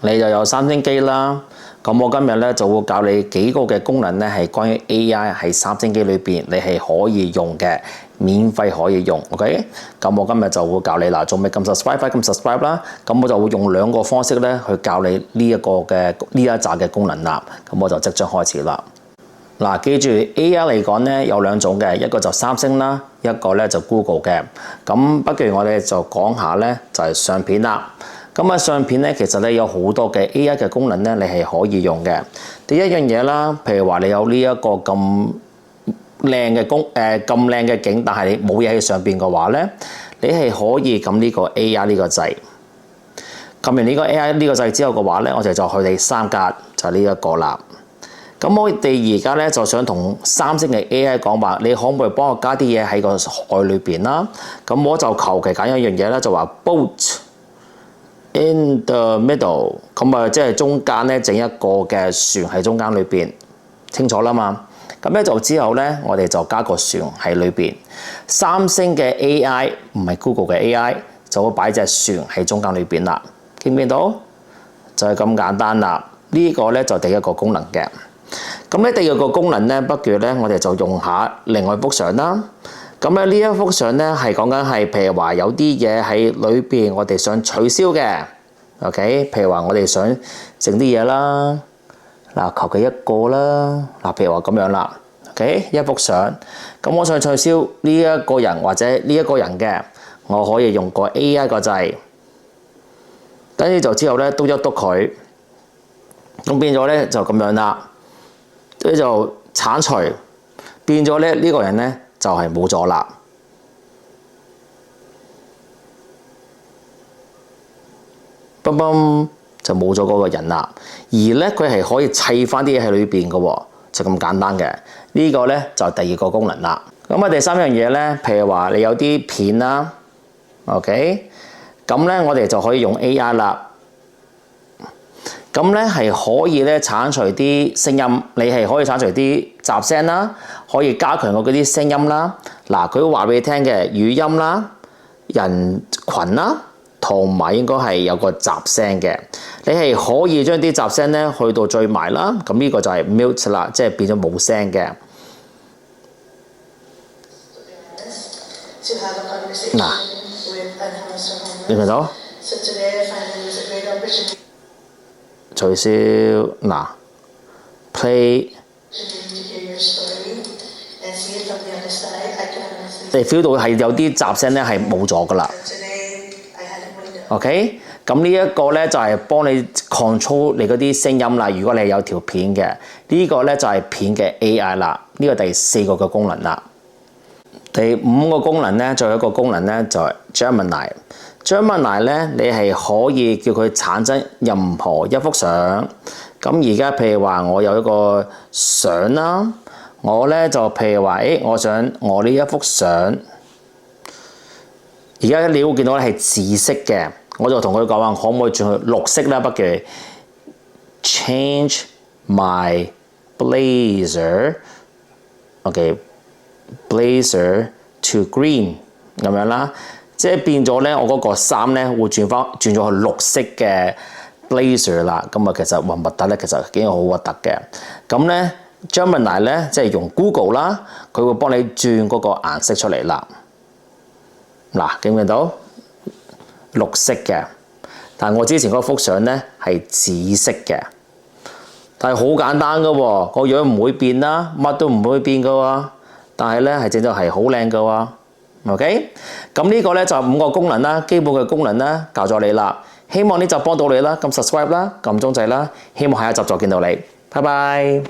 你就有三星機啦。咁我今日咧就會教你幾個嘅功能咧，係關於 AI 喺三星機裏邊你係可以用嘅，免費可以用。OK， 咁我今日就會教你仲未撳 subscribe 撳 subscribe 啦。咁我就會用兩個方式咧去教你呢一紮嘅功能啦。咁我就即將開始啦。記住 AI 嚟講咧有兩種嘅，一個就三星啦，一個咧就 Google 嘅。咁不如我哋就講下咧就係相片啦。咁相片咧其實咧有好多嘅 AI 嘅功能咧，你係可以用嘅。第一樣嘢啦，譬如話你有呢一個咁靚嘅景，但係你冇嘢喺上邊嘅話咧，你係可以撳呢個 AI 呢個掣。撳完呢個 AI 呢個掣之後嘅話咧，我哋就去第三格就係呢一個啦。咁我哋而家咧就想同三星嘅 AI 講話，你可唔可以幫我加啲嘢喺個海裏邊啦？咁我就求其揀一樣嘢啦，就話 boat in the middle， 咁即係中間咧整一個嘅船喺中間裏邊，清楚啦嘛？咁咧就之後咧，我哋就加個船喺裏邊。三星嘅 AI 唔係 Google 嘅 AI， 就會擺隻船喺中間裏邊啦。見唔見到？就係咁簡單啦。呢個咧就第一個功能嘅。咁咧第二個功能咧，不如咧我哋就用下另外一幅相啦。咁咧呢一幅相咧係講緊係譬如話有啲嘢喺裏邊，我哋想取消嘅。OK， 譬如話我哋想整啲嘢啦，求其一個啦，譬如話咁樣啦。OK， 一幅相，咁我想取消呢一個人或者呢一個人嘅，我可以用個 AI 個掣，跟住就之後咧篤一篤佢，咁變咗咧就咁樣啦。跟住就剷除，變咗咧呢個人咧就係冇咗啦。嘣嘣就冇咗嗰個人啦。而咧佢係可以砌翻啲嘢喺裏邊嘅喎，就咁簡單嘅。呢個咧就第二個功能啦。咁第三樣嘢咧，譬如話你有啲片啦 ，OK， 咁咧我哋就可以用 AI 啦。咁咧係可以咧剷除啲聲音，你係可以剷除啲雜聲啦，可以加強嗰啲聲音啦。佢會話俾你聽嘅語音啦、人群啦，同埋應該係有個雜聲嘅。你係可以將啲雜聲咧去到最埋啦。咁呢個就係 mute 啦，即係變咗冇聲嘅。你見到？取消play， 你 feel 到係有啲雜聲咧係冇咗噶啦。OK， 咁呢一個咧就係幫你 control 你嗰啲聲音啦。如果你係有條片嘅，呢個咧就係片嘅 AI 啦。呢個第四個嘅功能啦。第五個功能咧，最後一個功能咧就係 Gemini。Gemini 咧，你係可以叫佢產生任何一幅相。咁而家譬如話，我有一個相啦，我咧就譬如話，我想我呢一幅相，而家你會見到咧係紫色嘅，我就同佢講話，可唔可以轉去綠色啦？不如 change my blazer，OK，blazer to green 咁樣啦。即係變咗咧，我嗰個衫咧會轉咗去綠色嘅 blazer 啦。咁其實核突咧，其實幾好核突嘅。咁咧 Gemini 咧，即係用 Google 啦，佢會幫你轉嗰個顏色出嚟啦。見唔見到綠色嘅？但係我之前嗰幅相咧係紫色嘅。但係好簡單噶喎，個樣唔會變啦，乜都唔會變噶喎。但係咧係整到係好靚噶喎。OK， 咁呢個咧就5個功能啦，基本嘅功能啦，教咗你啦。希望呢集幫到你啦，撳 subscribe 啦，撳鐘仔啦。希望下一集再見到你，拜拜。